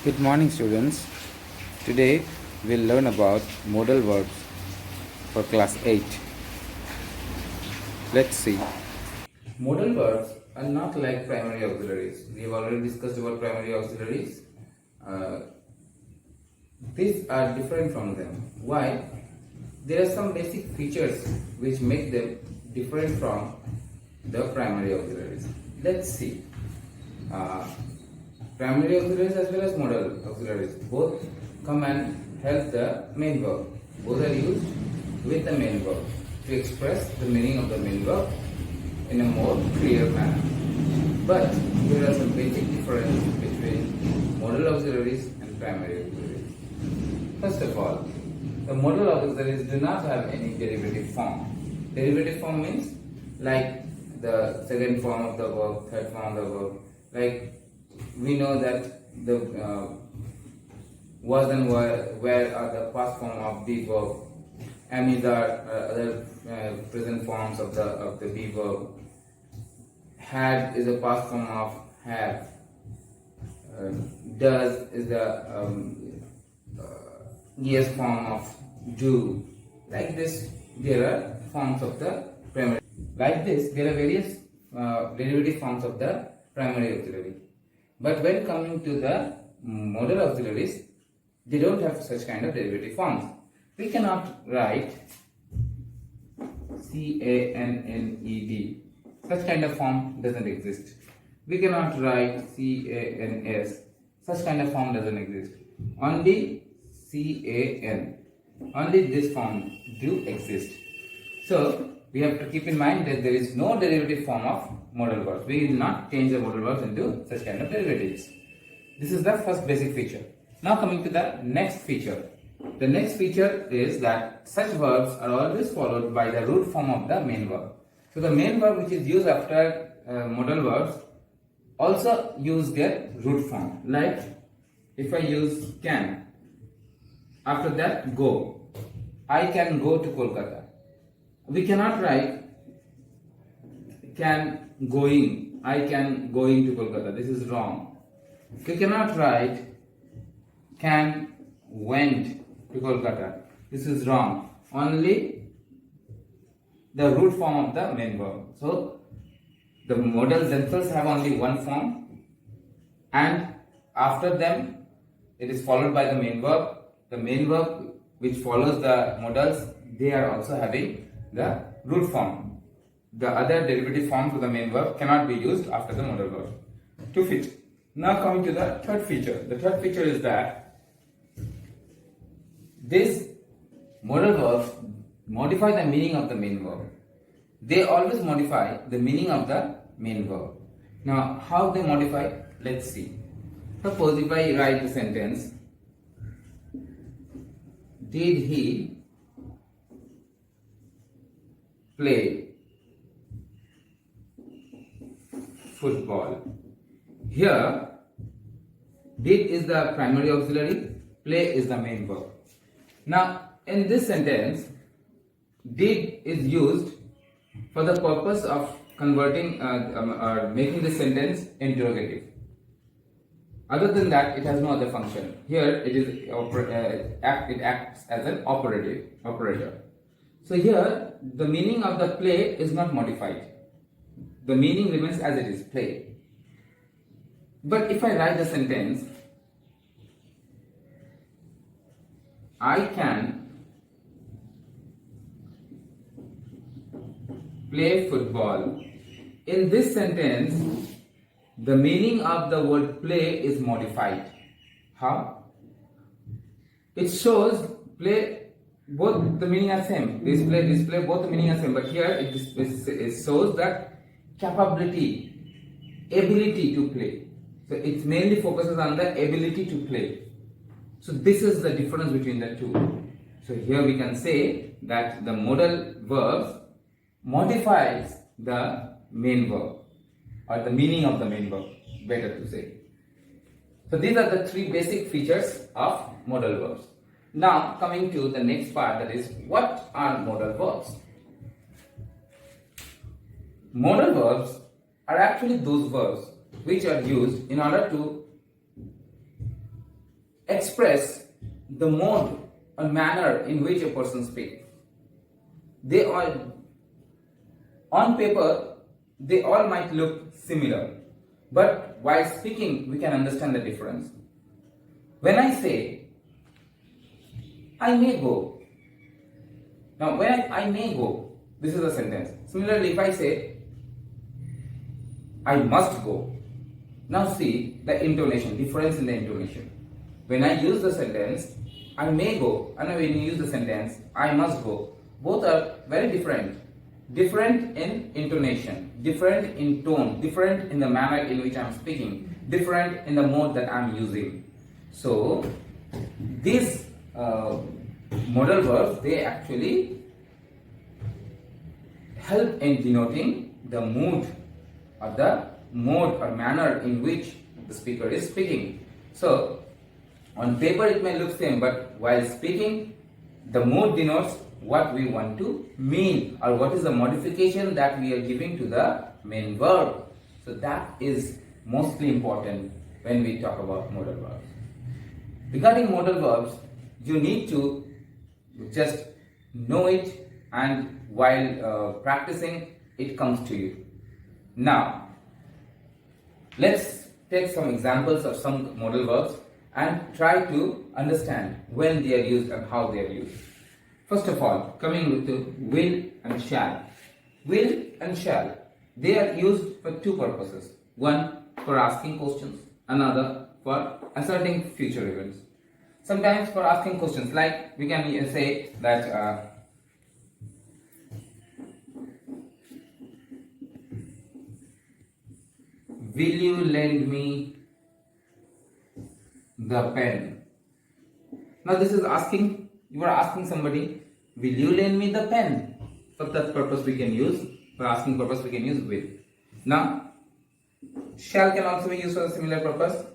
Good morning, students. Today we'll learn about modal verbs for class 8. Let's see. Modal verbs are not like primary auxiliaries. We have already discussed about primary auxiliaries. These are different from them. Why? There are some basic features which make them different from the primary auxiliaries. Let's see. Primary auxiliaries as well as modal auxiliaries both come and help the main verb. Both are used with the main verb to express the meaning of the main verb in a more clear manner. But there are some basic differences between modal auxiliaries and primary auxiliaries. First of all, the modal auxiliaries do not have any derivative form. Derivative form means like the second form of the verb, third form of the verb. Like we know that the was and where are the past form of the verb. Am is our other present forms of the be verb. Had is a past form of have. Does is the yes form of do. Like this, there are forms of the primary. Like this, there are various derivative forms of the primary auxiliary. But when coming to the modal auxiliaries, they don't have such kind of derivative forms. We cannot write CANNED. Such kind of form doesn't exist. We cannot write CANS. Such kind of form doesn't exist. Only CAN. Only this form do exist. So we have to keep in mind that there is no derivative form of modal verbs. We will not change the modal verbs into such kind of derivatives. This is the first basic feature. Now coming to the next feature. The next feature is that such verbs are always followed by the root form of the main verb. So the main verb which is used after modal verbs also use their root form. Like if I use can, after that go. I can go to Kolkata. We cannot write can going. I can going to Kolkata. This is wrong. We cannot write can went to Kolkata. This is wrong. Only the root form of the main verb. So the modals themselves have only one form, and after them it is followed by the main verb. The main verb which follows the modals, they are also having the root form. The other derivative forms of the main verb cannot be used after the modal verb to fit. Now coming to the third feature. The third feature is that these modal verbs modify the meaning of the main verb. They always modify the meaning of the main verb. Now how they modify? Let's see. Suppose if I write the sentence, did he play football? Here, did is the primary auxiliary, play is the main verb. Now, in this sentence, did is used for the purpose of converting or making this sentence interrogative. Other than that, it has no other function. Here, it acts as an operator. So here, the meaning of the play is not modified. The meaning remains as it is, play. But if I write the sentence, I can play football. In this sentence, the meaning of the word play is modified. How? It shows play, both the meaning are same. Display, both the meaning are same. But here it shows that capability, ability to play. So it mainly focuses on the ability to play. So this is the difference between the two. So here we can say that the modal verbs modifies the main verb, or the meaning of the main verb, better to say. So these are the three basic features of modal verbs. Now coming to the next part, that is, what are modal verbs? Modal verbs are actually those verbs which are used in order to express the mode or manner in which a person speaks. They all, on paper, they all might look similar, but while speaking, we can understand the difference. When I say, I may go. Now, when I may go, this is a sentence. Similarly, if I say, I must go. Now see the intonation, difference in the intonation. When I use the sentence, I may go, and when you use the sentence, I must go, both are very different. Different in intonation, different in tone, different in the manner in which I am speaking, different in the mode that I am using. So, these modal verbs, they actually help in denoting the mood or the mode or manner in which the speaker is speaking. So, on paper it may look same, but while speaking, the mood denotes what we want to mean or what is the modification that we are giving to the main verb. So that is mostly important when we talk about modal verbs. Regarding modal verbs, you need to just know it, and while practicing, it comes to you. Now, let's take some examples of some modal verbs and try to understand when they are used and how they are used. First of all, coming with the will and shall. Will and shall, they are used for two purposes. One, for asking questions, another for asserting future events. Sometimes for asking questions, like we can say that will you lend me the pen? Now this is asking, you are asking somebody, will you lend me the pen? For that purpose we can use, for asking purpose we can use will. Now, shall can also be used for a similar purpose.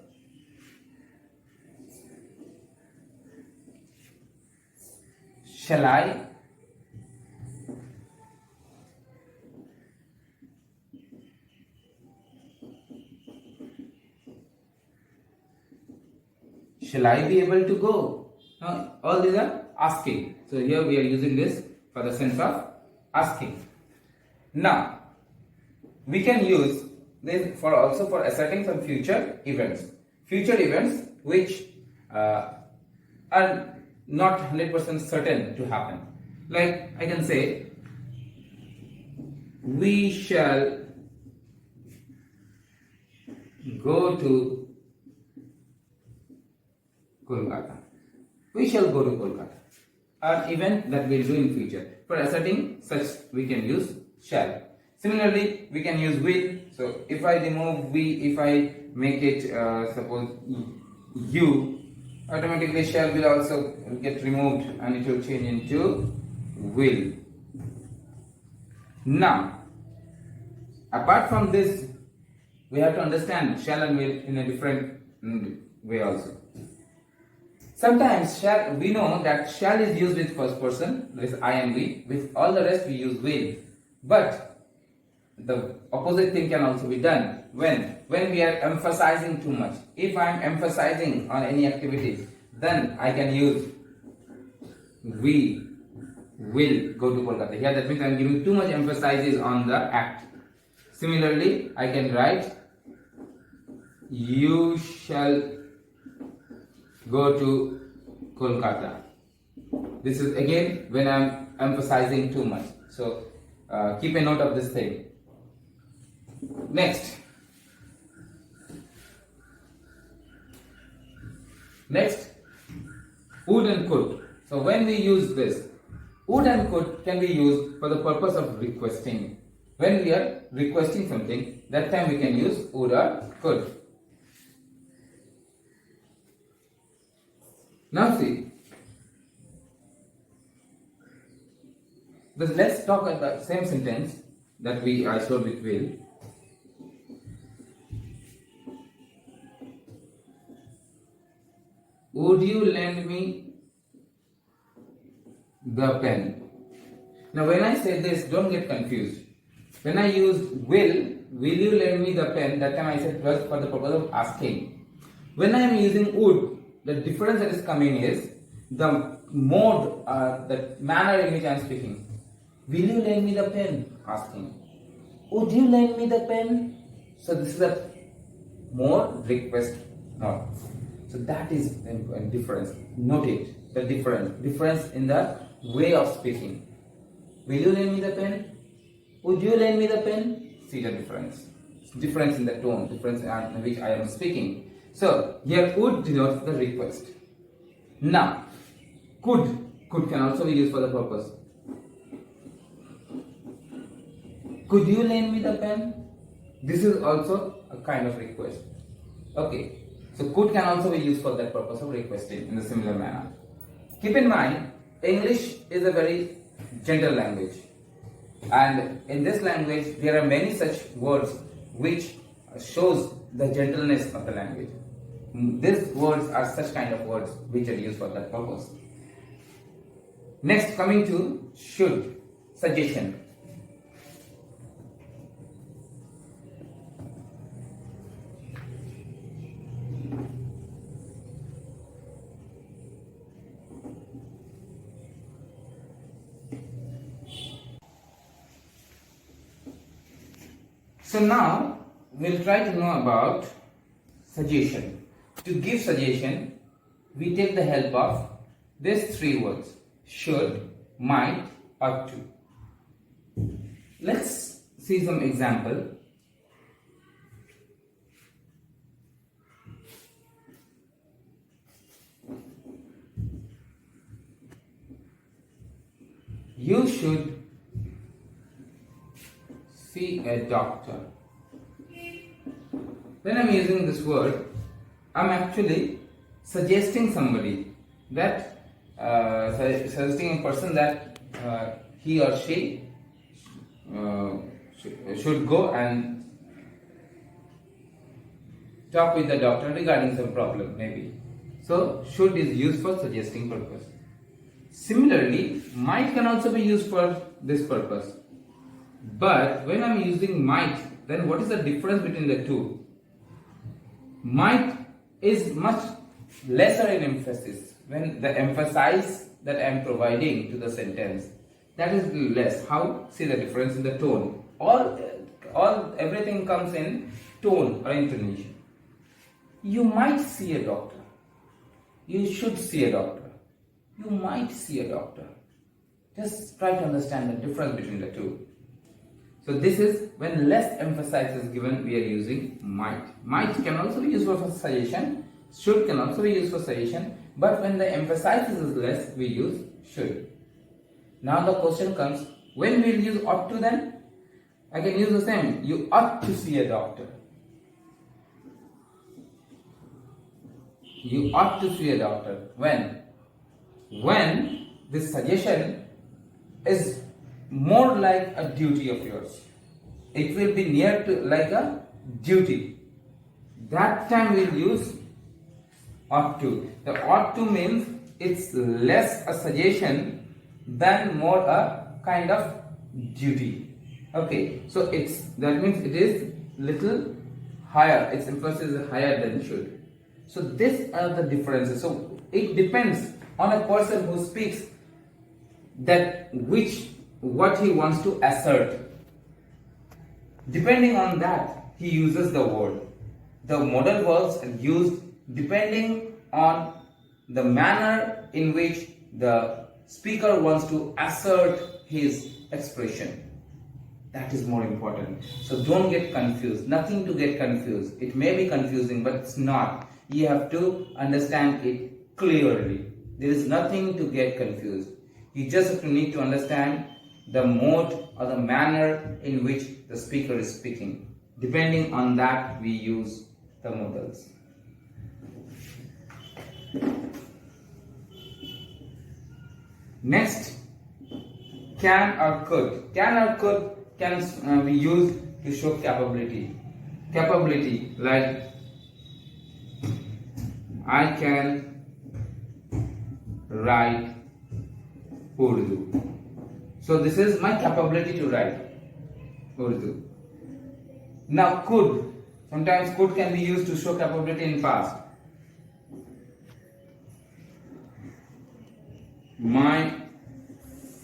Shall I? Shall I be able to go? Now, all these are asking. So here we are using this for the sense of asking. Now, we can use this for also for asserting some future events. Future events which are not 100% certain to happen. Like I can say, we shall go to Kolkata. We shall go to Kolkata. An event that we will do in future. For asserting such, we can use shall. Similarly, we can use will. So if I remove we, if I make it suppose you, automatically shall will also get removed and it will change into will. Now, apart from this, we have to understand shall and will in a different way also. Sometimes shall, we know that shall is used with first person, that is I and we. With all the rest we use will. But the opposite thing can also be done when we are emphasizing too much. If I am emphasizing on any activity, then I can use we will go to Kolkata. Here that means I am giving too much emphasis on the act. Similarly, I can write you shall go to Kolkata. This is again when I am emphasizing too much. So keep a note of this thing. Next, would and could. So when we use this, would and could can be used for the purpose of requesting. When we are requesting something, that time we can use would or could. Now see, let's talk about the same sentence that I showed with will. Would you lend me the pen? Now when I say this, don't get confused. When I use will you lend me the pen? That time I said it was for the purpose of asking. When I am using would, the difference that is coming is the mode, the manner in which I am speaking. Will you lend me the pen? Asking. Would you lend me the pen? So this is a mode request now. So that is a difference. Note it, the difference in the way of speaking. Will you lend me the pen? Would you lend me the pen? See the difference. Difference in the tone, difference in which I am speaking. So here would denotes the request. Now could can also be used for the purpose. Could you lend me the pen? This is also a kind of request. Okay, so could can also be used for that purpose of requesting in a similar manner. Keep in mind, English is a very gentle language, and in this language there are many such words which shows the gentleness of the language. These words are such kind of words which are used for that purpose. Next, coming to should, suggestion. So now we'll try to know about suggestion. To give suggestion, we take the help of these three words: should, might, ought to. Let's see some example. You should see a doctor. When I'm using this word, I'm actually suggesting somebody that, suggesting a person that he or she should go and talk with the doctor regarding some problem, maybe. So should is used for suggesting purpose. Similarly, might can also be used for this purpose. But when I'm using might, then what is the difference between the two? Might is much lesser in emphasis. When the emphasis that I am providing to the sentence, that is less. How? See the difference in the tone. Everything comes in tone or intonation. You might see a doctor. You should see a doctor. You might see a doctor. Just try to understand the difference between the two. So this is when less emphasis is given, we are using might. Might can also be used for suggestion. Should can also be used for suggestion. But when the emphasis is less, we use should. Now the question comes, when we will use ought to then? I can use the same. You ought to see a doctor. You ought to see a doctor. When? When this suggestion is more like a duty of yours. It will be near to like a duty. That time we'll use ought to. The ought to means it's less a suggestion than more a kind of duty. Okay, so that means it is little higher. Its emphasis is higher than should. So these are the differences. So it depends on a person who speaks that what he wants to assert. Depending on that, he uses the word. The modal verbs are used depending on the manner in which the speaker wants to assert his expression. That is more important. So don't get confused. Nothing to get confused. It may be confusing, but it's not. You have to understand it clearly. There is nothing to get confused. You just need to understand the mode or the manner in which the speaker is speaking. Depending on that, we use the modals. Next, can or could. Can or could can be used to show capability. Capability, like I can write Urdu. So this is my capability to write Urdu. Now could. Sometimes could can be used to show capability in past. My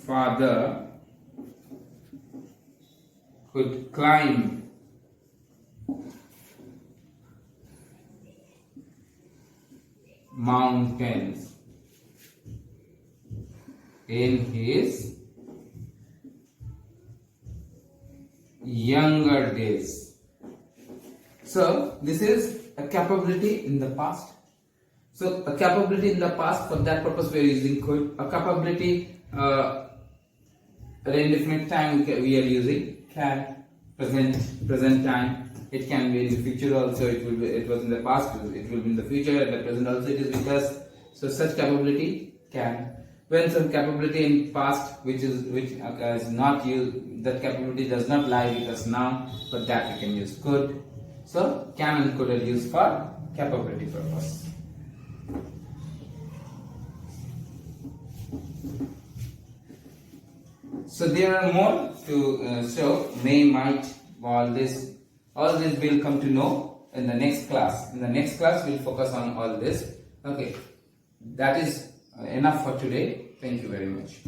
father could climb mountains in his younger days. So this is a capability in the past. So a capability in the past, for that purpose we are using could. A capability at an indefinite time we are using can. Present time. It can be in the future also. It was in the past. It will be in the future. At the present also it is with us. So such capability can. When some capability in past which is not used, that capability does not lie with us now, but that we can use could. So can and could are used for capability purpose. So there are more to show. May, might, all this will come to know in the next class. In the next class we'll focus on all this. Okay, that is enough for today. Thank you very much.